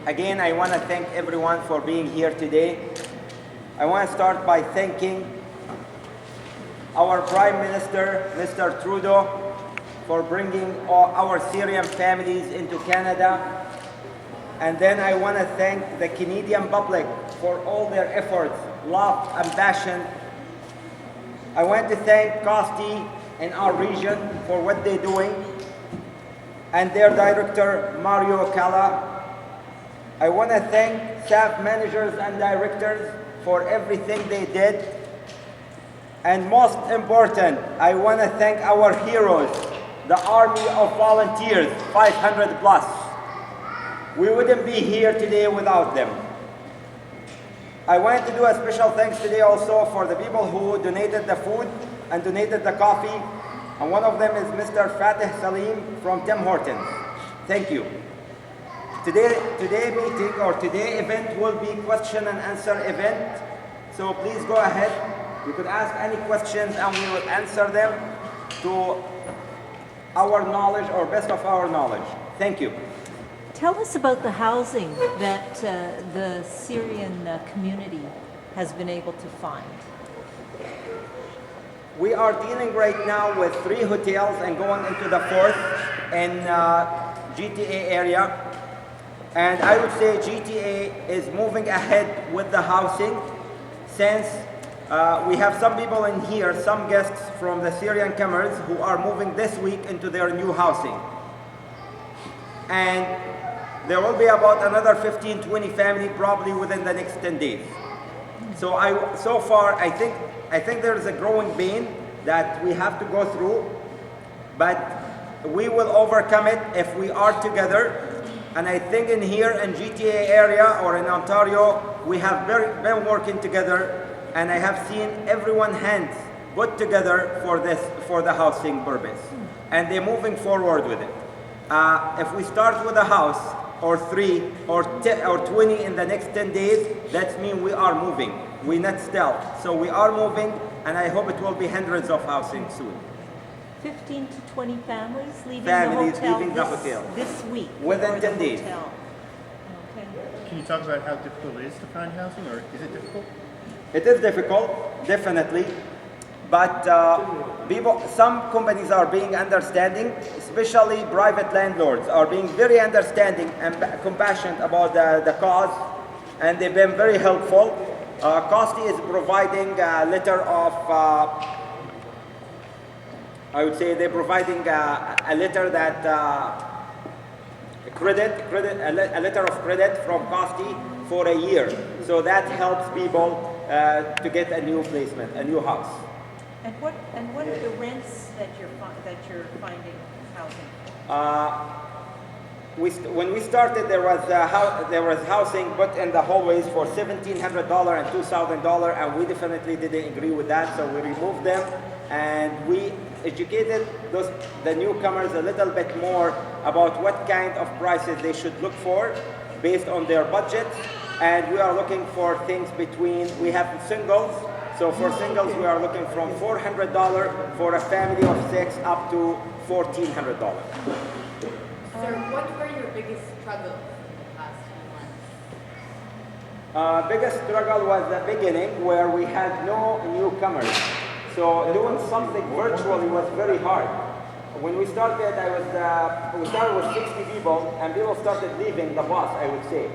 Again, I want to thank everyone for being here today. I want to start by thanking our Prime Minister, Mr. Trudeau, for bringing all our Syrian families into Canada. And then I want to thank the Canadian public for all their efforts, love, and passion. I want to thank Costi and our region for what they're doing, and their director, Mario Cala. I want to thank staff managers and directors for everything they did. And most important, I want to thank our heroes, the Army of Volunteers, 500 plus. We wouldn't be here today without them. I want to do a special thanks today also for the people who donated the food and donated the coffee. And one of them is Mr. Fatih Salim from Tim Hortons. Thank you. Today event will be question and answer event. So please go ahead. You could ask any questions and we will answer them to our knowledge or best of our knowledge. Thank you. Tell us about the housing that the Syrian community has been able to find. We are dealing right now with 3 hotels and going into the 4th in GTA area. And I would say GTA is moving ahead with the housing since we have some people in here, some guests from the Syrian comers who are moving this week into their new housing. And there will be about another 15, 20 family probably within the next 10 days. So far, I think there is a growing pain that we have to go through, but we will overcome it if we are together. And I think in here in GTA area or in Ontario, we have been working together, and I have seen everyone hands put together for the housing purpose. And they're moving forward with it. If we start with a house or 3 or 10 or 20 in the next 10 days, that means we are moving. We're not still. So we are moving, and I hope it will be hundreds of housing soon. 15 to 20 families leaving the hotel this week. Within 10 days. Okay. Can you talk about how difficult it is to find housing, or is it difficult? It is difficult, definitely. But some companies are being understanding, especially private landlords are being very understanding and compassionate about the cause, and they've been very helpful. Costi is providing a letter of, I would say they're providing a letter that, a letter of credit from Costi for a year. So that helps people to get a new placement, a new house. And what are the rents that you're finding housing? When we started, there was housing put in the hallways for $1,700 and $2,000, and we definitely didn't agree with that, so we removed them, and we educated the newcomers a little bit more about what kind of prices they should look for based on their budget. And we are looking for things between, we have singles, So for singles, we are looking from $400 for a family of 6 up to $1,400. Sir, what were your biggest struggles in the past few months? Biggest struggle was the beginning where we had no newcomers. So doing something virtually was very hard. When we started, we started with 60 people and people started leaving the bus, I would say.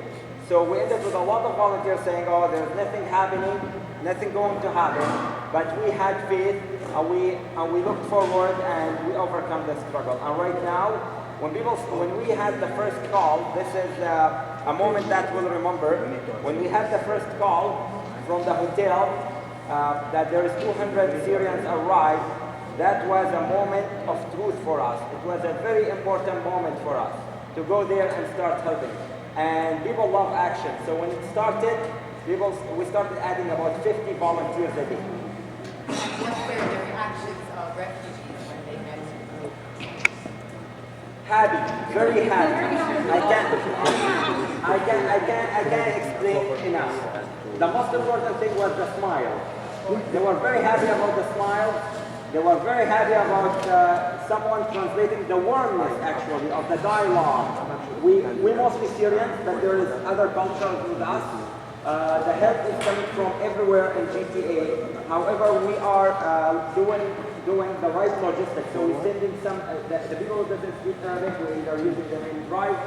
So we ended with a lot of volunteers saying, oh, there's nothing happening, nothing going to happen. But we had faith and we looked forward and we overcome the struggle. And right now, when we had the first call, this is a moment that we'll remember. When we had the first call from the hotel that there is 200 Syrians arrived, that was a moment of truth for us. It was a very important moment for us to go there and start helping. And people love action. So when it started, we started adding about 50 volunteers a day. What were the reactions of refugees when they met you? Happy, very happy. I can't explain enough. The most important thing was the smile. They were very happy about the smile. They were very happy about someone translating the warmness, actually, of the dialogue. We mostly Syrians, but there is other cultures with us. The help is coming from everywhere in GTA. However, we are doing the right logistics. So we're sending some, the people who doesn't speak Arabic, we are using them in driving,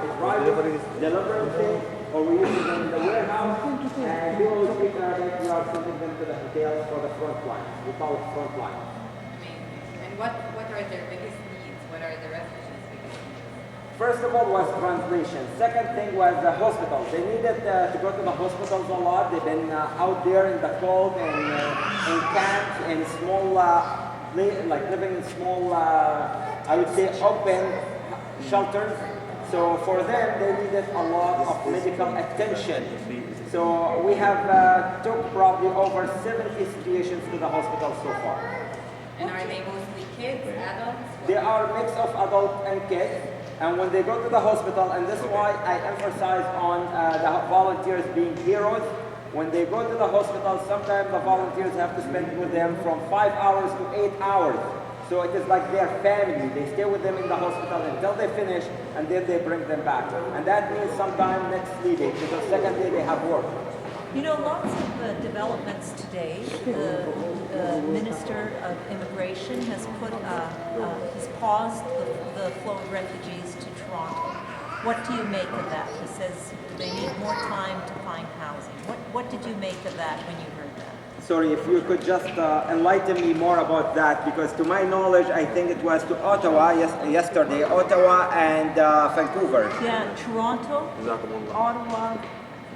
delivering things, or we're using them in the warehouse. And people who speak Arabic, we are sending them to the hotels for the front line. We call it front line. And what are their biggest needs? What are the refugees' biggest needs? First of all was translation. Second thing was the hospital. They needed to go to the hospitals a lot. They've been out there in the cold and in camps, in small, like living in small, I would say open shelters. So for them, they needed a lot of medical attention. So we have took probably over 70 situations to the hospital so far. And are they mostly kids, adults? They are a mix of adult and kids. And when they go to the hospital, and this is why I emphasize on the volunteers being heroes. When they go to the hospital, sometimes the volunteers have to spend with them from 5 hours to 8 hours. So it is like their family. They stay with them in the hospital until they finish, and then they bring them back. And that means sometimes next 3 days, because second day they have work. You know, lots of developments today. The Minister of Immigration has he's paused the flow of refugees to Toronto. What do you make of that? He says they need more time to find housing. What did you make of that when you heard that? Sorry, if you could just enlighten me more about that, because to my knowledge, I think it was to Ottawa yesterday, Ottawa and Vancouver. Yeah, Toronto, Ottawa,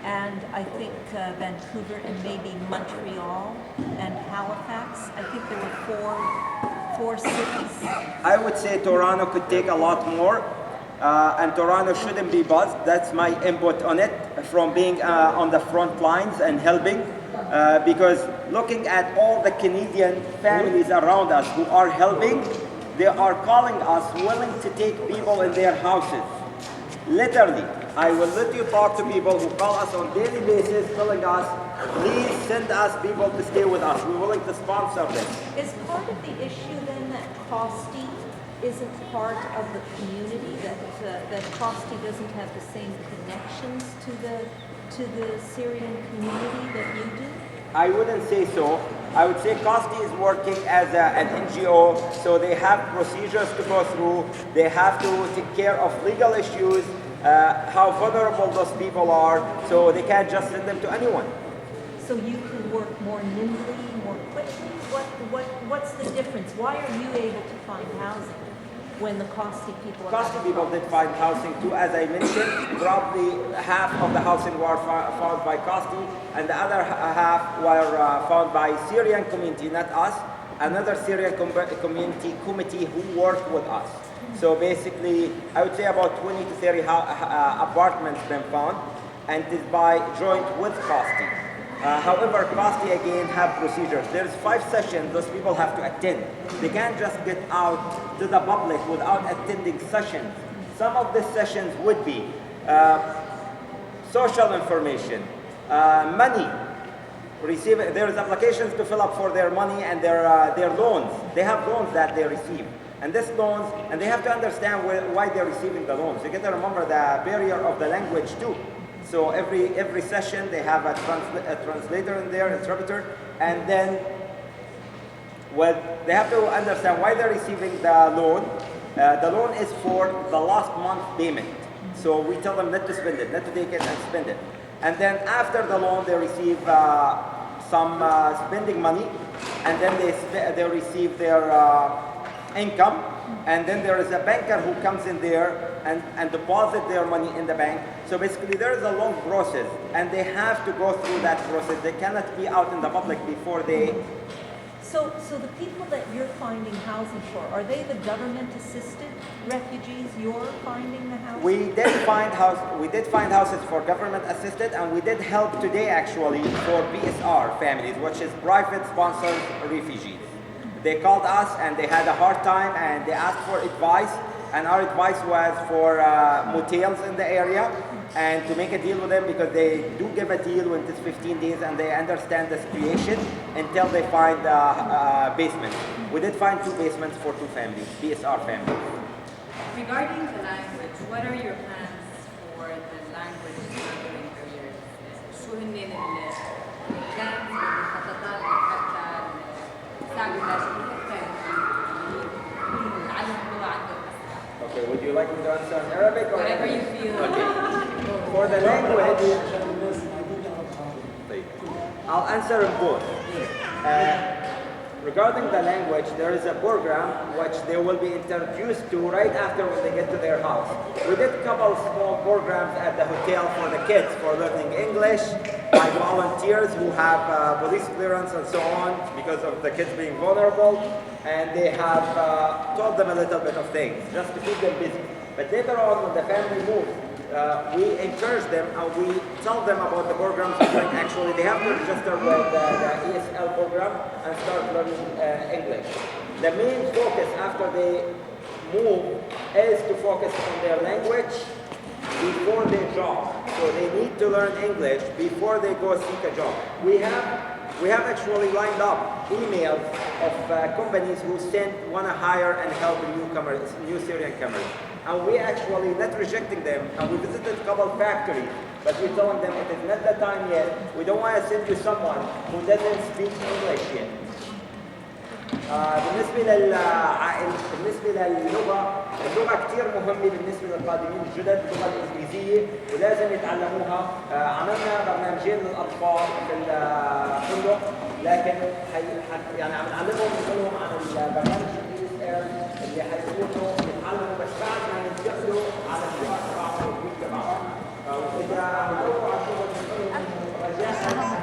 and I think Vancouver and maybe Montreal and Halifax. I think there were four cities. I would say Toronto could take a lot more, and Toronto shouldn't be buzzed. That's my input on it, from being on the front lines and helping. Because looking at all the Canadian families around us who are helping, they are calling us willing to take people in their houses. Literally, I will let you talk to people who call us on daily basis telling us, please send us people to stay with us. We're willing to sponsor them. Is part of the issue then that Costi isn't part of the community, that Costi doesn't have the same connections to the Syrian community that you do? I wouldn't say so. I would say Costi is working as an NGO, so they have procedures to go through. They have to take care of legal issues, how vulnerable those people are, so they can't just send them to anyone. So you can work more nimbly, more quickly? What's the difference? Why are you able to find housing when the Costi people are Costi people did find housing too, as I mentioned. Probably half of the housing were found by Costi, and the other half were found by Syrian community, not us. Another Syrian community committee who worked with us. So basically, I would say about 20 to 30 apartments been found, and it is by joint with Costi. However, Costi again have procedures. There's 5 sessions those people have to attend. They can't just get out to the public without attending sessions. Some of the sessions would be social information, money, there's applications to fill up for their money and their loans. They have loans that they receive. And these loans, and they have to understand why they're receiving the loans. You got to remember the barrier of the language too. So every session they have a translator in there, interpreter, and then they have to understand why they're receiving the loan. The loan is for the last month payment. So we tell them not to spend it, not to take it and spend it. And then after the loan, they receive some spending money, and then they receive their income, and then there is a banker who comes in there and deposit their money in the bank. So basically there is a long process, and they have to go through that process. They cannot be out in the public before they... So the people that you're finding housing for, are they the government-assisted refugees you're finding the housing? We did find houses for government assisted, and we did help today actually for PSR families, which is private sponsored refugees. They called us and they had a hard time and they asked for advice, and our advice was for motels in the area and to make a deal with them, because they do give a deal when it's 15 days and they understand the situation until they find a basement. We did find 2 basements for 2 families, PSR families. Regarding the language, what are your plans for the language handling careers? شو هن البلانز والمخططات حتى تساعد اللاجئين أكثر يتعلموا اللغة عندهم أسرع؟ Okay, would you like me to answer in Arabic or Whatever you feel. Okay. For the language, I'll answer in both. Regarding the language, there is a program which they will be introduced to right after when they get to their house. We did a couple small programs at the hotel for the kids for learning English by volunteers who have police clearance and so on, because of the kids being vulnerable, and they have taught them a little bit of things just to keep them busy. But later on, when the family moves, we encourage them and we tell them about the programs. Actually, they have to register with the ESL program and start learning English. The main focus after they move is to focus on their language before their job. So they need to learn English before they go seek a job. We have actually lined up emails of companies who want to hire and help new Syrian comers. And we actually not rejecting them, and we visited a couple factories, but we're telling them it is not the time yet. We don't want to send you someone who doesn't speak English yet. بالنسبة للغة، اللغة كثير مهمة بالنسبة للقادمين الجدد، اللغة الإنجليزية ولازم يتعلموها. عملنا برنامجين للأطفال في الفندق، لكن يعني عم نعلمهم نقولهم عن البرنامج اللي حيكونوا يتعلموا بس بعد ما ينتقلوا على الشغل تبعهم والبيت تبعهم. وإذا عم يدوروا على شغل بنقول لهم رجاء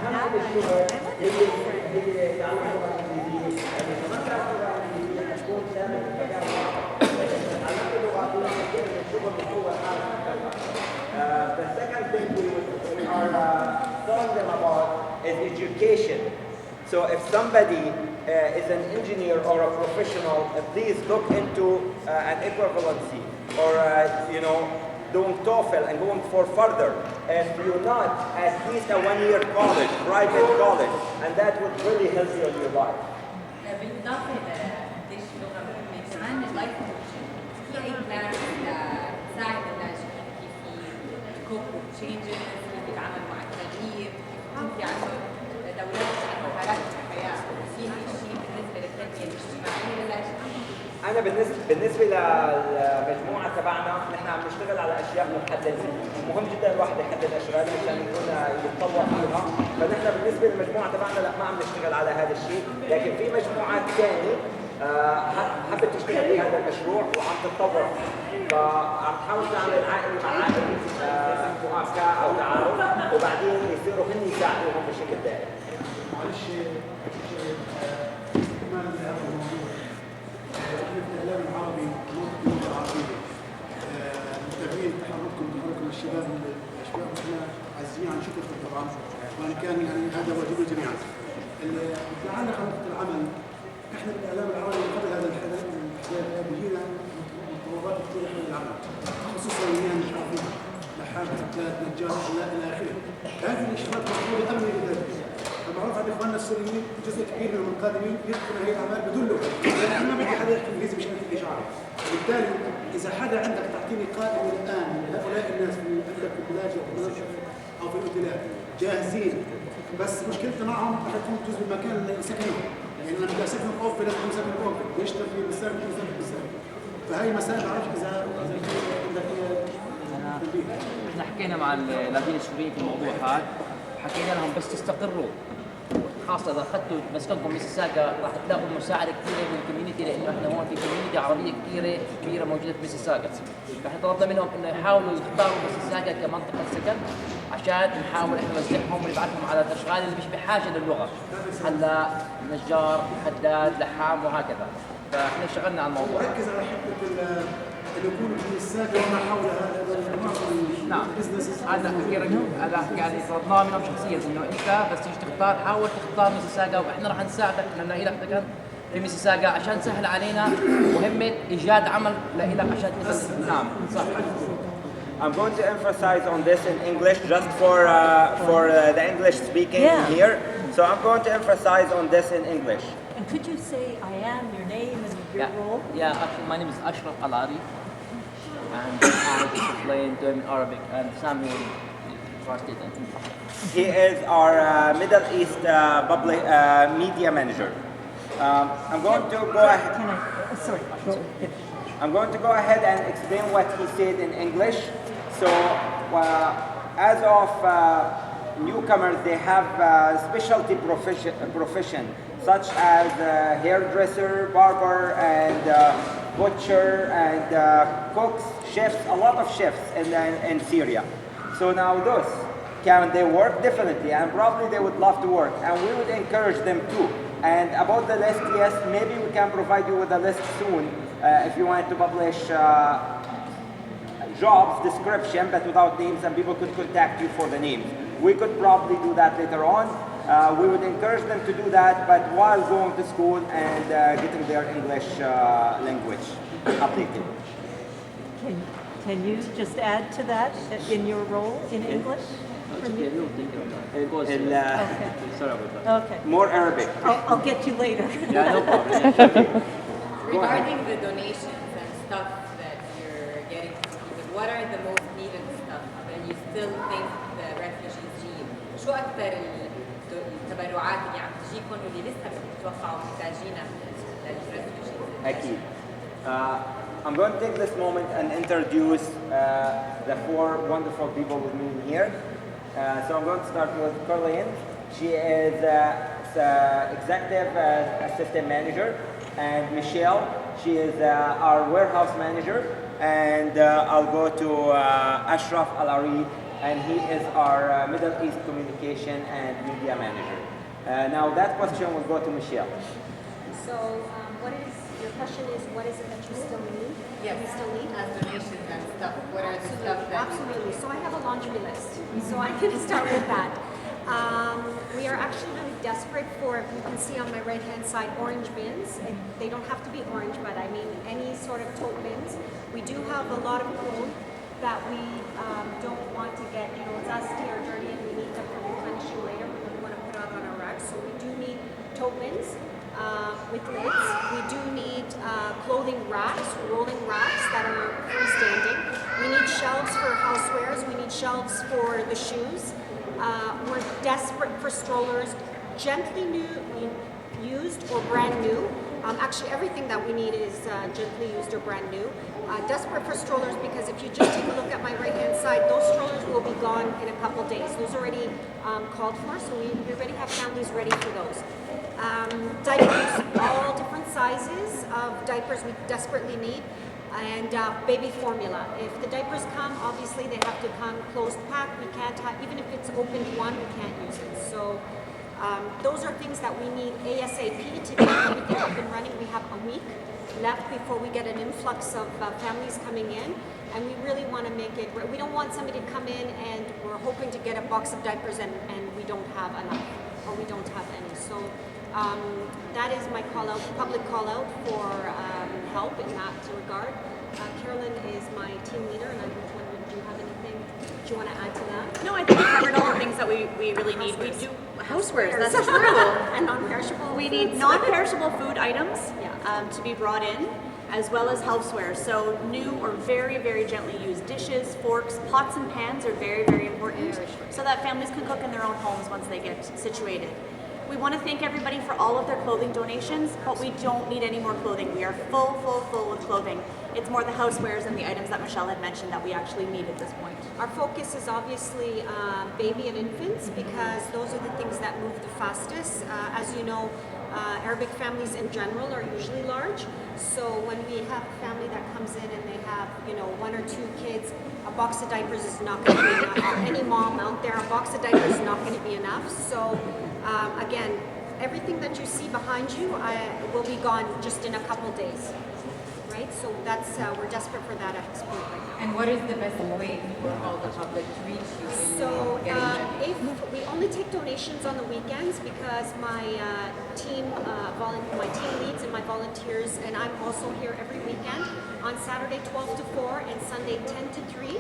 أهم الشغل هي تعلم اللغة الإنجليزية، يعني كمان تعلم اللغة الإنجليزية تكون ثابت بمكان واحد. تعلمت اللغة كيف الشغل هو The second thing we are telling them about is education. So if somebody is an engineer or a professional, please look into an equivalency or doing TOEFL and going for further. If you're not, at least a 1-year college, private college, and that would really help you in your life. بالإضافة لقديش اللغة مهمة، كمان اللايف كوتشنج، في أي بلان تساعد اللاجئين كيف يكوبوا بتشينجز، كيف يتعاملوا مع التغيير، كيف في عندهم دورات عن مهارات الحياة، في شيء بالنسبة للتنمية الاجتماعية للاجئين؟ أنا بالنسبة للمجموعة تبعنا نحن عم نشتغل على أشياء محددة، مهم جدا الواحد يحدد أشغال عشان يكون يتطور فيها، فنحن بالنسبة للمجموعة تبعنا لا ما عم نشتغل على هذا الشيء، لكن في مجموعات ثانية حبت تشتغل في هذا المشروع وعم تتطور، فعم تحاول تعمل عائلة مع عائلة مؤاخاة أو تعارف، وبعدين يصيروا هن يساعدوهم بشكل دائم. معلش كمان هذا الموضوع احنا في الاعلام العربي نطق اللغه العربيه متابعين تحرككم الشباب احنا عزيزين عن شكركم طبعا، وان كان يعني هذا واجبنا جميعا. يتعلق عن نقطه العمل، احنا في الاعلام العربي قبل هذا الحدث بيجينا متطلبات كثيره حول العمل، خصوصا المهن مش عارفين لحام، حداد، نجار، الى اخره. هذه الاشتغالات مطلوبه امنيه لذاتها. بعرف عن اخواننا السوريين جزء كبير منهم القادمين يدخلوا هي الاعمال بدون لغه، لان انا ما بدي حدا يحكي انجليزي مشان يحكي شعري. وبالتالي اذا حدا عندك تعطيني قادم الان من هؤلاء الناس عندك في الثلاجه او في الاوتيلات جاهزين، بس مشكلتنا معهم رح تكون جزء من المكان اللي يسكنوا، يعني انا بدي اسكنهم اوفي لازم يكون ساكن اوفي، يشتغل في بالسنه يكون ساكن بالسنه. فهي مسائل بعرفش اذا عندك تنبيه. احنا حكينا مع اللاجئين السوريين في الموضوع هذا، حكينا لهم بس تستقروا، خاصة إذا أخذتوا مسكنكم ميسيساغا راح تلاقوا مساعدة كثيرة من الكوميونتي، لأنه احنا هون في كوميونتي عربية كبيرة موجودة في ميسيساغا. فاحنا طلبنا منهم إنه يحاولوا يختاروا ميسيساغا كمنطقة سكن عشان نحاول احنا نوزعهم ونبعثهم على الأشغال اللي مش بحاجة للغة، حلاق، نجار، حداد، لحام وهكذا. فاحنا اشتغلنا على الموضوع. ركز على حته اللي يكونوا في الساقه وما حول هذا نعم. هذا يعني طلبناه منهم شخصيا انه انت بس تيجي تختار حاول تختار ميسيساغا، واحنا راح نساعدك نلاقي لك مكان في ميسيساغا عشان سهل علينا مهمه ايجاد عمل لك عشان تقدر. نعم صح. I'm going to emphasize on this in English just for the English speaking here. So I'm going to emphasize on this in English. And could you say I am, your name and your role? Yeah, actually, my name is Ashraf Arid, and I explain to him in Arabic, and Samuel translated. He is our Middle East public media manager. I'm going to go ahead. Can I, sorry, I'm going to go ahead and explain what he said in English. So, as of newcomers, they have specialty profession such as hairdresser, barber, and butcher, and cooks, chefs. A lot of chefs in Syria. So now those, can they work? Definitely, and probably they would love to work, and we would encourage them too. And about the list, yes, maybe we can provide you with a list soon if you want to publish jobs description, but without names, and people could contact you for the names. We could probably do that later on. We would encourage them to do that, but while going to school and getting their English language updated. Can you just add to that in your role in English? It goes. Okay. Sorry about that. Okay. More Arabic. I'll get you later. Yeah, no problem. Regarding the donations and stuff that you're getting from people, what are the most needed stuff that you still think the refugees need? شو أكثر التبرعات اللي عم تجيكم واللي لسه بتتوقعوا محتاجينها للريفوجيز؟ أكيد. I'm going to take this moment and introduce the four wonderful people with me here. So I'm going to start with Carolyn. She is executive assistant manager, and Michele, she is our warehouse manager, and I'll go to Ashraf Arid, and he is our Middle East communication and media manager. Now that question will go to Michele. So your question is, what is it that you still need? Yes, we still need? as donations and stuff. What are the stuff that Absolutely. So I have a laundry list. So I can start with that. We are actually really desperate for, you can see on my right-hand side, orange bins. They don't have to be orange, but I mean any sort of tote bins. We do have a lot of clothes that we don't want to get, it's dusty or dirty, and we need them for replenishing later. We want to put it out on our racks. So we do need tote bins. With lids. We do need clothing racks, rolling racks that are freestanding. We need shelves for housewares. We need shelves for the shoes. We're desperate for strollers, gently used or brand new. Actually, everything that we need is gently used or brand new. Desperate for strollers because if you just take a look at my right-hand side, those strollers will be gone in a couple days. Those are already called for, so we already have families ready for those. Diapers, all different sizes of diapers we desperately need, and baby formula. If the diapers come, obviously they have to come closed packed. We can't have, even if it's opened one, we can't use it. So those are things that we need ASAP to get everything up and running. We have a week left before we get an influx of families coming in, and we really want to make it, we don't want somebody to come in and we're hoping to get a box of diapers and we don't have enough, or we don't have any. So that is my call out, public call out for help in that regard. Carolyn is my team leader, and I'm wondering, do you have anything? Do you want to add to that? No, I think we covered all the things that we really need. We do housewares, that's true. And non-perishable. We need non-perishable food items Yeah. to be brought in, as well as housewares. So new or very, very gently used dishes, forks, pots and pans are very, very important so that families can cook in their own homes once they get situated. We want to thank everybody for all of their clothing donations, but we don't need any more clothing. We are full with clothing. It's more the housewares and the items that Michele had mentioned that we actually need at this point. Our focus is obviously baby and infants because those are the things that move the fastest. As you know, Arabic families in general are usually large. So when we have a family that comes in and they have, one or two kids, a box of diapers is not going to be enough. Any mom out there, a box of diapers is not going to be enough. So again, everything that you see behind you will be gone just in a couple days. Right? So that's we're desperate for that at this point right now. And what is the best way for all the public to reach you? So if we only take donations on the weekends because my team leads and my volunteers, and I'm also here every weekend on Saturday 12 to 4 and Sunday 10 to 3.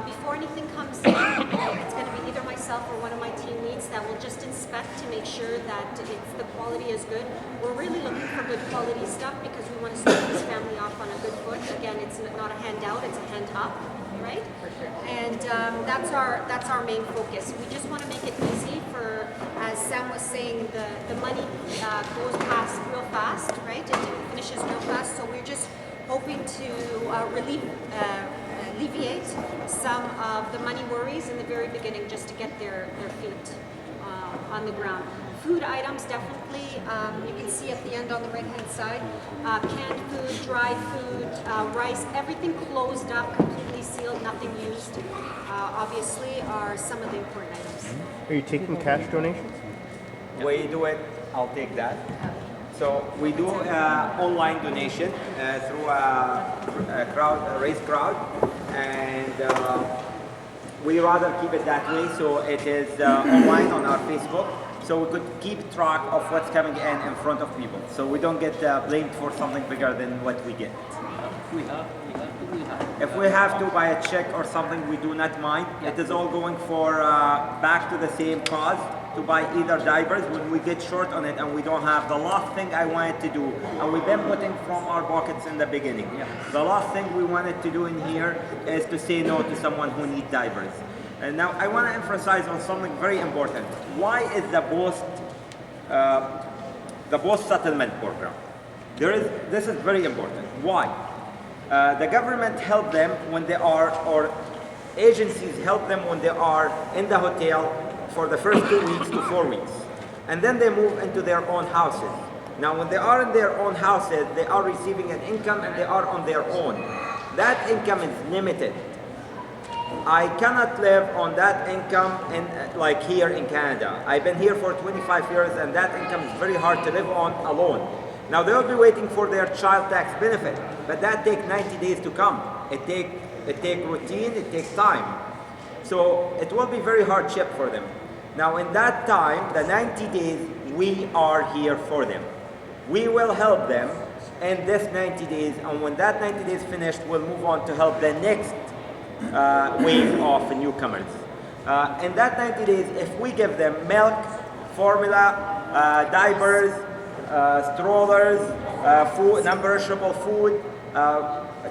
Before anything comes in, it's going to be either myself or one of my team leads that will just inspect to make sure that the quality is good. We're really looking for good quality stuff because we want to start this family off on a good foot. Again, it's not a handout, it's a hand up, right? For sure. And that's our main focus. We just want to make it easy for, as Sam was saying, the money goes past real fast, right? It finishes real fast. So we're just hoping to alleviate some of the money worries in the very beginning just to get their feet on the ground. Food items, definitely. You can see at the end on the right-hand side, canned food, dry food, rice, everything closed up, completely sealed, nothing used, obviously, are some of the important items. Are you taking cash donations? We do it, I'll take that. So we do online donation through a raised crowd, and we rather keep it that way. So it is online on our Facebook, so we could keep track of what's coming in front of people. So we don't get blamed for something bigger than what we get. If we have to buy a check or something, we do not mind. It is all going for back to the same cause, to buy either diapers when we get short on it and we don't have. The last thing I wanted to do, and we've been putting from our pockets in the beginning, the last thing we wanted to do in here is to say no to someone who needs diapers. And now I want to emphasize on something very important. Why is the post settlement program? This is very important. Why? The government help them when they are, or agencies help them when they are in the hotel for the first 2 weeks to 4 weeks. And then they move into their own houses. Now when they are in their own houses, they are receiving an income and they are on their own. That income is limited. I cannot live on that income like here in Canada. I've been here for 25 years and that income is very hard to live on alone. Now they'll be waiting for their child tax benefit, but that takes 90 days to come. It takes routine, it takes time. So it will be very hardship for them. Now in that time, the 90 days, we are here for them. We will help them in this 90 days, and when that 90 days finished, we'll move on to help the next wave of newcomers. In that 90 days, if we give them milk, formula, diapers, strollers, food, non-perishable food,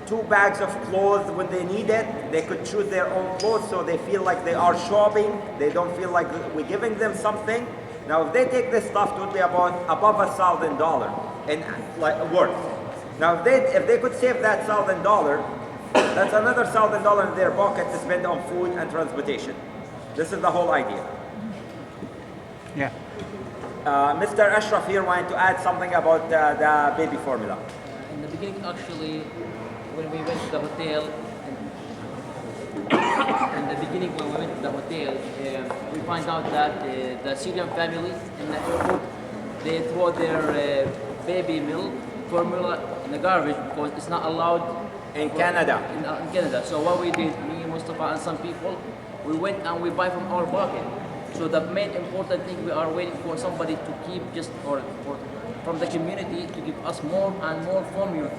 2 bags of clothes when they need it, they could choose their own clothes so they feel like they are shopping, they don't feel like we're giving them something. Now if they take this stuff, it would be about above $1,000 in worth. Now if they could save that $1,000, that's another $1,000 in their pocket to spend on food and transportation. This is the whole idea. Yeah. Mr. Ashraf here wanted to add something about the baby formula. In the beginning, actually, when we went to the hotel, we find out that the Syrian family in the airport, they throw their baby milk formula in the garbage because it's not allowed in Canada. In Canada. So what we did, me, Mustafa, and some people, we went and we buy from our pocket. So the main important thing, we are waiting for somebody to keep just for from the community to give us more and more formula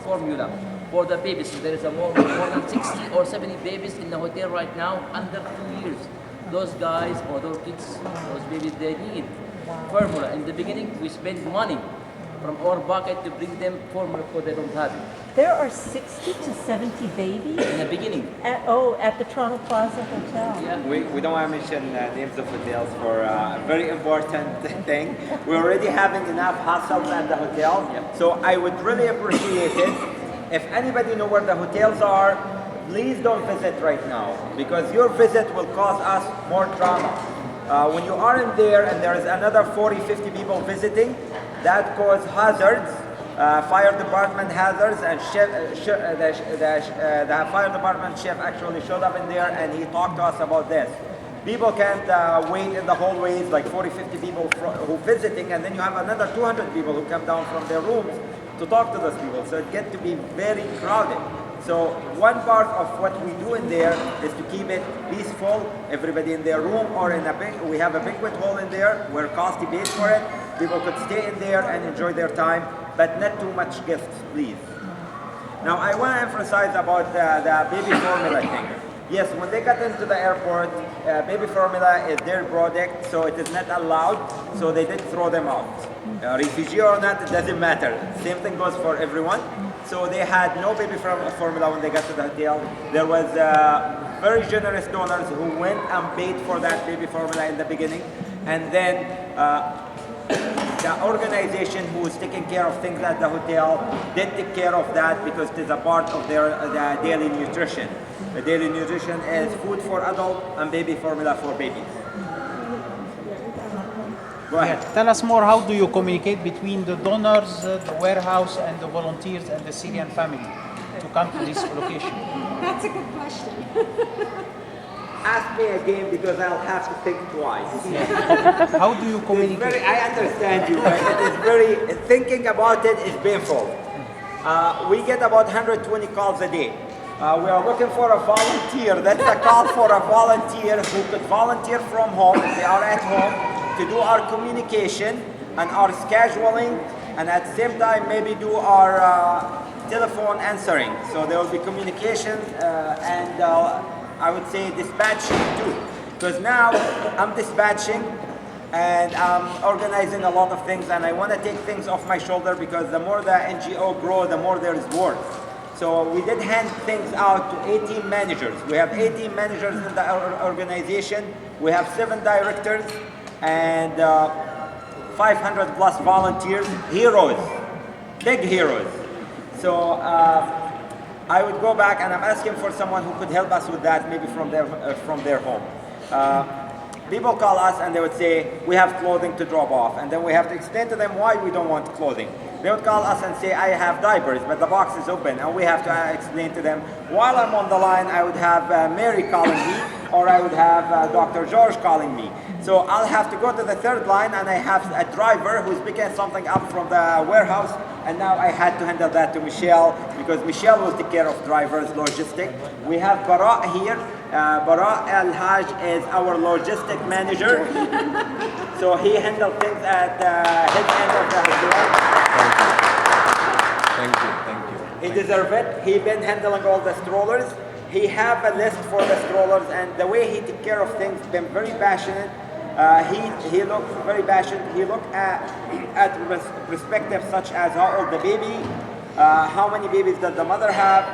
for the babies. So there is more than 60 or 70 babies in the hotel right now under 2 years. Those guys or those kids, those babies, they need formula. In the beginning, we spend money from our pocket to bring them formula because they don't have it. There are 60 to 70 babies In the beginning, at the Toronto Plaza Hotel. yeah. We don't want to mention names of hotels for a very important thing. We're already having enough hassle at the hotel, so I would really appreciate it if anybody know where the hotels are. Please don't visit right now because your visit will cause us more drama. When you aren't there and there is another 40, 50 people visiting, that causes hazards. Fire department hazards, and the fire department chef actually showed up in there and he talked to us about this. People can't wait in the hallways, like 40, 50 people who visiting, and then you have another 200 people who come down from their rooms to talk to those people. So it gets to be very crowded. So one part of what we do in there is to keep it peaceful, everybody in their room or in we have a banquet hall in there where Costi pays for it. People could stay in there and enjoy their time, but not too much gifts, please. Now I want to emphasize about the baby formula thing. Yes, when they got into the airport, baby formula is their product, so it is not allowed, so they did throw them out. Refugee or not, it doesn't matter. Same thing goes for everyone. So they had no baby formula when they got to the hotel. There was very generous donors who went and paid for that baby formula in the beginning, and then the organization who is taking care of things at the hotel did take care of that because it is a part of their daily nutrition. The daily nutrition is food for adult and baby formula for babies. Go ahead. Tell us more, how do you communicate between the donors, the warehouse, and the volunteers and the Syrian family to come to this location? That's a good question. Ask me again because I'll have to think twice. How do you communicate? I understand you, but it is very, thinking about it is painful. We get about 120 calls a day. We are looking for a volunteer. That's a call for a volunteer who could volunteer from home if they are at home to do our communication and our scheduling, and at the same time maybe do our telephone answering. So there will be communication and I would say dispatching too. Because now I'm dispatching and I'm organizing a lot of things, and I want to take things off my shoulder because the more the NGO grows, the more there is work. So we did hand things out to 18 managers. We have 18 managers in the organization. We have 7 directors and 500 plus volunteers, heroes, big heroes. So I would go back and I'm asking for someone who could help us with that, maybe from their home. People call us and they would say, we have clothing to drop off, and then we have to explain to them why we don't want clothing. They would call us and say, I have diapers, but the box is open, and we have to explain to them. While I'm on the line, I would have Mary calling me, or I would have Dr. George calling me. So I'll have to go to the third line, and I have a driver who's picking something up from the warehouse, and now I had to handle that to Michele, because Michele will take care of drivers, logistic. We have Bara here. Bara Al-Haj is our logistic manager. So he handled things at his end of the hotel. Thank you. He deserves it. He's been handling all the strollers. He have a list for the strollers, and the way he took care of things, been very passionate. He looked very passionate. He looked at perspectives such as how old the baby, how many babies does the mother have,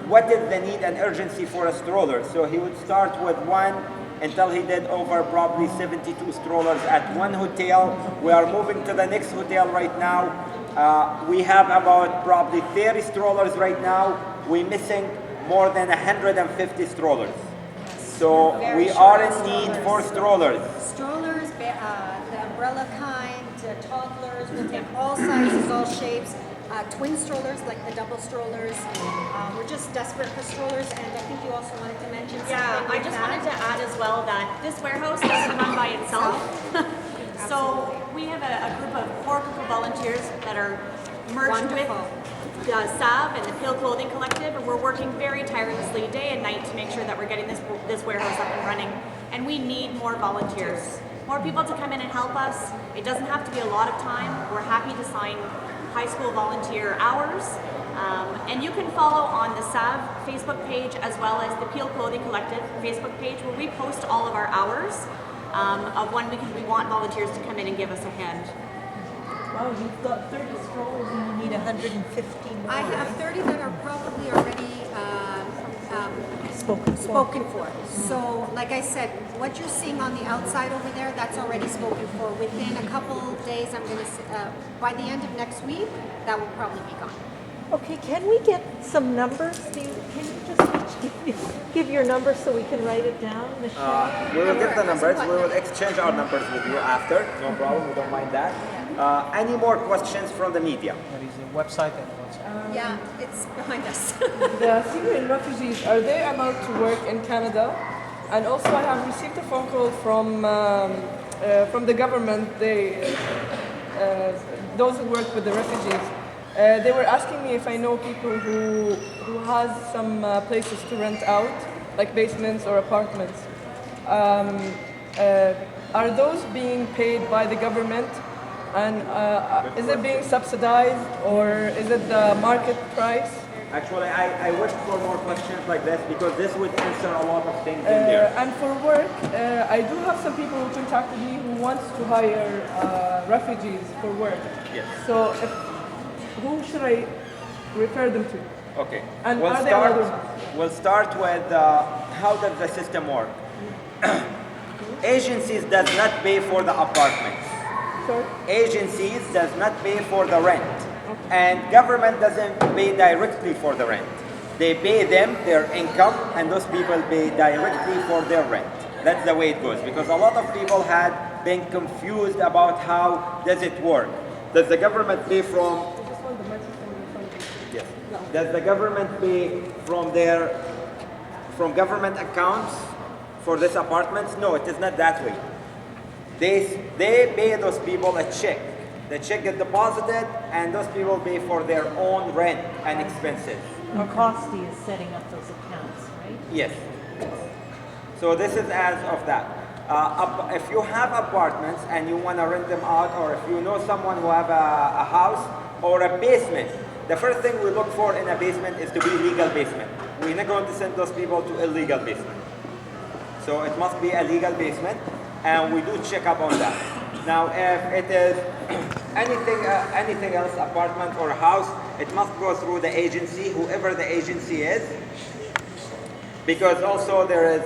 what is the need and urgency for a stroller. So he would start with one until he did over probably 72 strollers at one hotel. We are moving to the next hotel right now. We have about probably 30 strollers right now. We're missing more than 150 strollers. So we are in need for strollers. Strollers, the umbrella kind, toddlers, we'll take all sizes, all shapes. Twin strollers, like the double strollers. We're just desperate for strollers, and I think you also wanted to mention something. Yeah, I just wanted to add as well that this warehouse doesn't run by itself. So we have a group of 4 group of volunteers that are merged with the SAV and the Peel Clothing Collective, and we're working very tirelessly day and night to make sure that we're getting this warehouse up and running. And we need more volunteers. more people to come in and help us. It doesn't have to be a lot of time. We're happy to sign high school volunteer hours. And you can follow on the SAV Facebook page as well as the Peel Clothing Collective Facebook page where we post all of our hours of when we want volunteers to come in and give us a hand. Wow, you've got 30 strollers and you need 150 more. I have 30 that are probably already spoken for. So, like I said, what you're seeing on the outside over there, that's already spoken for. Within a couple days, I'm going to, by the end of next week, that will probably be gone. Okay, can we get some numbers? Can you just give your number so we can write it down, Michele? We will get the numbers. We will exchange our numbers with you after. No problem. We don't mind that. Any more questions from the media? There is a website and website. Yeah, it's behind us. The Syrian refugees, are they allowed to work in Canada? And also I have received a phone call from the government, those who work with the refugees. They were asking me if I know people who has some places to rent out, like basements or apartments. Are those being paid by the government? And is it being subsidized or is it the market price? Actually, I wish for more questions like this because this would answer a lot of things in there. And for work, I do have some people who contacted me who wants to hire refugees for work. Yes. So who should I refer them to? Okay. And are they allowed? We'll start with how does the system work? Agencies does not pay for the apartments. Sorry? Agencies does not pay for the rent. And government doesn't pay directly for the rent. They pay them their income and those people pay directly for their rent. That's the way it goes because a lot of people had been confused about how does it work. Does the government pay from Yes. Does the government pay from government accounts for these apartments? No, it is not that way. They pay those people a check. The check gets deposited and those people pay for their own rent and expenses. And Costy is setting up those accounts, right? Yes. So this is as of that. If you have apartments and you want to rent them out, or if you know someone who have a house or a basement, the first thing we look for in a basement is to be legal basement. We're not going to send those people to illegal basement. So it must be a legal basement, and we do check up on that. Now, if it is anything else, apartment or house, it must go through the agency, whoever the agency is, because also there is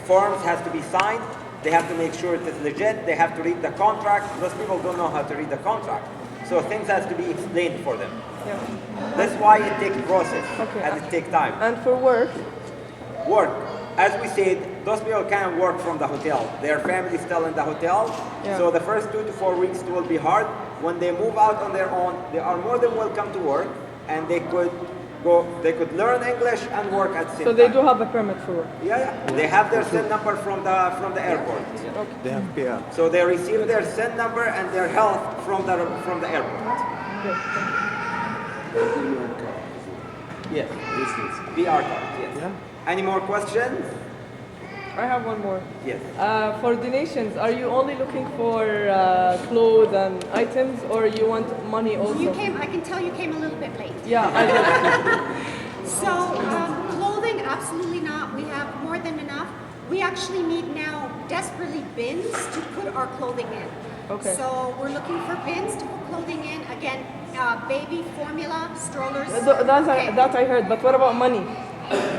forms has to be signed. They have to make sure it is legit. They have to read the contract. Those people don't know how to read the contract. So things has to be explained for them. Yeah. That's why it takes process Okay. and it takes time. And for work? Work. As we said, those people can work from the hotel. Their family is still in the hotel. Yeah. So the first 2 to 4 weeks will be hard. When they move out on their own, they are more than welcome to work and they could learn English and work at the same So time. they do have a permit for work? Yeah. They have their SIN number from the airport. They have PR. So they receive their SIN number and their health from the airport. Yes. PR card, yes. Yeah. Any more questions? I have one more. Yes. For donations, are you only looking for clothes and items, or you want money also? I can tell you came a little bit late. Yeah, I did. So clothing, absolutely not. We have more than enough. We actually need now desperately bins to put our clothing in. Okay. So we're looking for bins to put clothing in. Again, baby formula, strollers. That I heard, but what about money?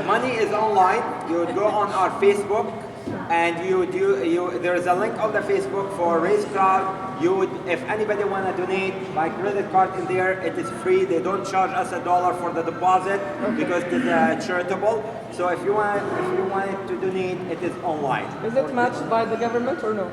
Money is online. You would go on our Facebook and there is a link on the Facebook for Raise Crowd. If anybody want to donate by credit card in there, it is free. They don't charge us $1 for the deposit because it is charitable. So if you want to donate, it is online. Is it matched by the government or no?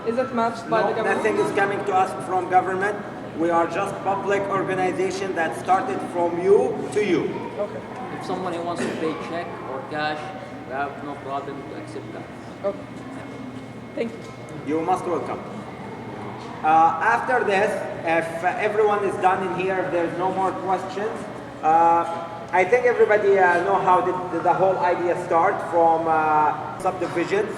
Is it matched by the government? Nothing is coming to us from government. We are just public organization that started from you to you. Okay. If someone who wants to pay check or cash, we have no problem to accept that. Okay. Thank you. You most welcome. After this, if everyone is done in here, if there's no more questions, I think everybody know how did the whole idea start from subdivisions.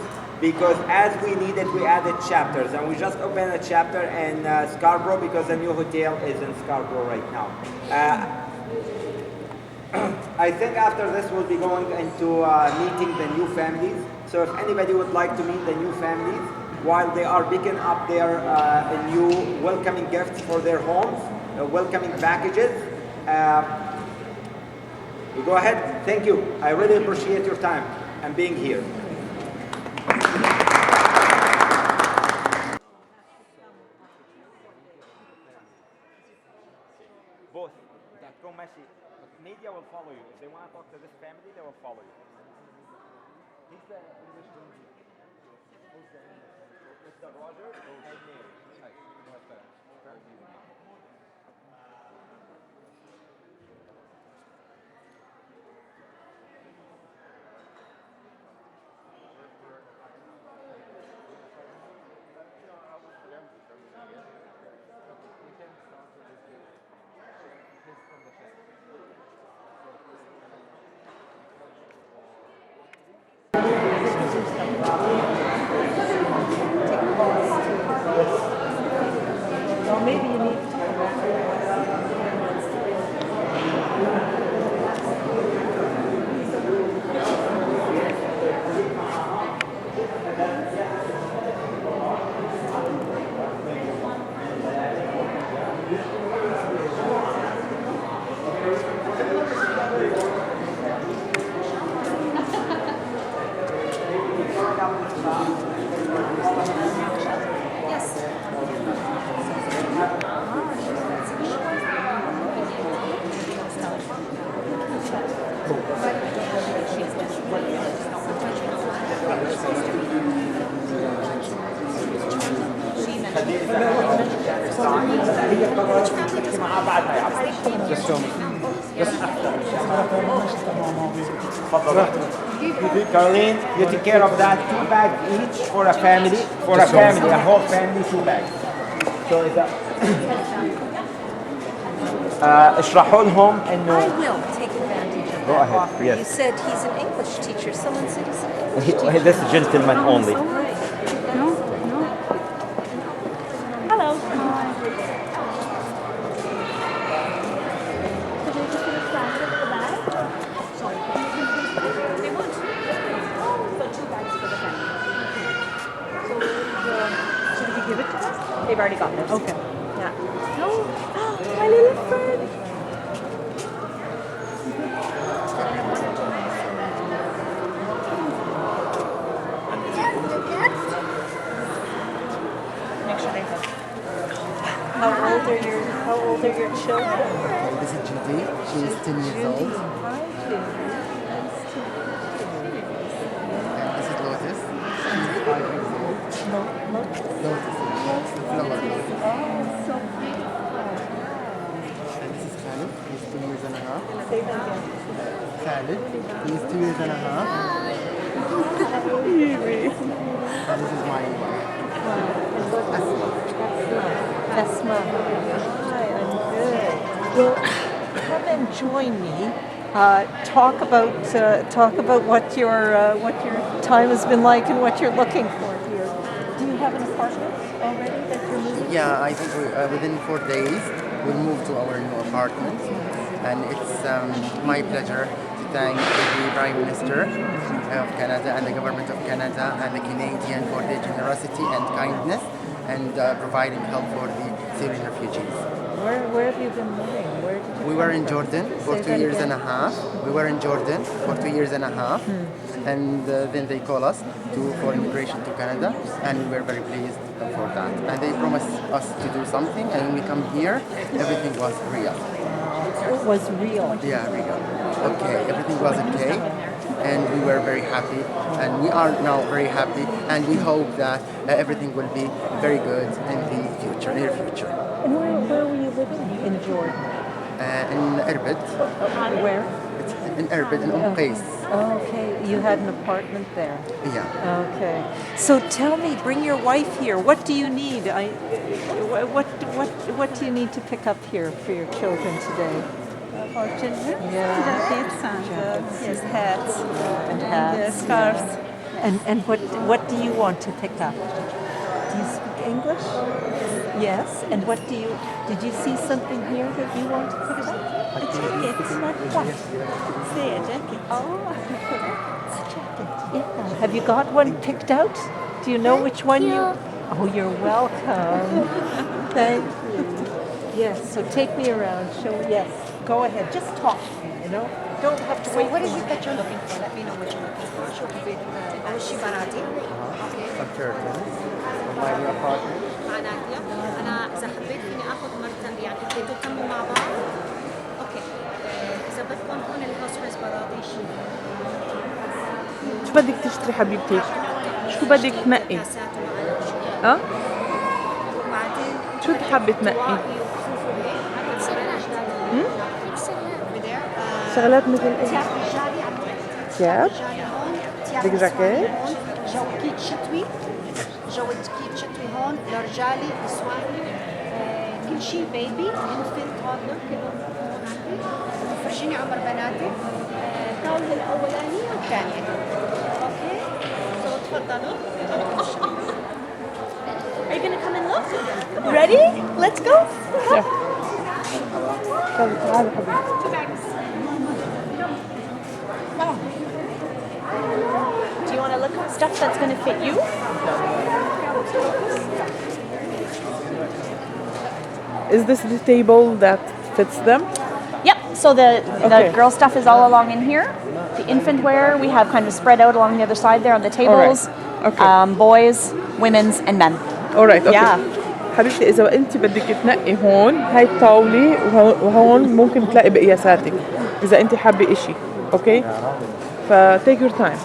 because as we needed, we added chapters, and we just opened a chapter in Scarborough because the new hotel is in Scarborough right now. I think after this we'll be going into meeting the new families. So if anybody would like to meet the new families while they are picking up their new welcoming gifts for their homes, welcoming packages, you go ahead. Thank you. I really appreciate your time and being here. Both. Media will follow you. If they want to talk to this family, they will follow you. He's the English Mr. Roger and Mary. Well, maybe you need to talk about Carolyn, you take care of that. 2 bags each for a family, a whole family, 2 bags. So is that اشرحوا لهم إنه I will take advantage of Go that ahead, offer. yes. You said he's an English teacher. Someone said he's an English teacher. this gentleman only. Right. Hello. They want so 2 bags for the family. Should we give it to us? They've already got this. Okay. Yeah. No. My little friend. Make sure they have. How old are your children? This is Judy. She is 10 years old. Hi, Judy. And this is Lotus. She is 5 years old. Lotus. Flower. Oh, so beautiful. And this is Khalid. He's 2 years and a half. Say that again. Khalid. He is 2 years and a half. And this is my wife. Esma. Hi, I'm good. Well, come and join me. Talk about what your time has been like and what you're looking for here. Do you have an apartment already that you're moving? Yeah, I think within 4 days we'll move to our new apartment. And it's my pleasure to thank the Prime Minister of Canada and the Government of Canada and the Canadian for their generosity and kindness and providing help for the Syrian refugees. Where have you been living? Where did you We were in Jordan for 2 years and a half. We were in Jordan for 2 years and a half. And then they call us for immigration to Canada, and we were very pleased for that. And they promised us to do something, and when we come here, everything was real. It was real. Yeah, real. Okay, everything was okay, and we were very happy, and we are now very happy, and we hope that everything will be very good in the future, near future. And where were you living in Jordan? In Arid. Where? In Arid, in Qais. Okay, you had an apartment there. Yeah. Okay. So tell me, bring your wife here. What do you need? What do you need to pick up here for your children today? For children? Yeah. Jackets and yes, hats. And hats. scarves. And what do you want to pick up? Do you speak English? Yes. And what did you see something here that you want to pick up? A jacket. Like what? Say a jacket. Oh, it's a jacket. Yeah. Have you got one picked out? Do you know which one you? Oh, you're welcome. Thank you. Yes. So take me around. Yes. Go ahead. Just talk. You know. Don't have to wait. What is it that you're looking for? Let me know what you're looking for. شو بدك؟ أول شيء بناتي. Okay. Some curtains. My new apartment. مع نادية. أنا إذا حبيت فيني آخذ مرتين يعني بدكم تكملوا مع بعض. أوكي. إذا بدكم هون الهاوس فريز براطيش. شو بدك تشتري حبيبتي؟ شو بدك تنقي؟ اه؟ وبعدين شو تحبي تنقي؟ شغلات مثل ايه؟ ثياب؟ بدك جاكيت؟ جواكيت شتوي جواكيت شتوي هون لرجالي نسواني كل شيء بيبي انفنت تودلر كلهم هون عندي فرجيني عمر بناتي الطاولة الأولانية والثانية اوكي سو تفضلوا Are you gonna come and look? Ready? Let's go. تعالي حبيبتي. Do you want to look at stuff that's going to fit you? Is this the table that fits them? Yep. So the Okay. girl stuff is all along in here. The infant wear we have kind of spread out along the other side there on the tables. Okay. Boys, women's, and men. Alright, okay. Yeah. حبيبتي إذا أنت بدك تنقي هون هاي الطاولة وهون ممكن تلاقي بقياساتك إذا أنت حابة إشي، أوكي؟ take your time.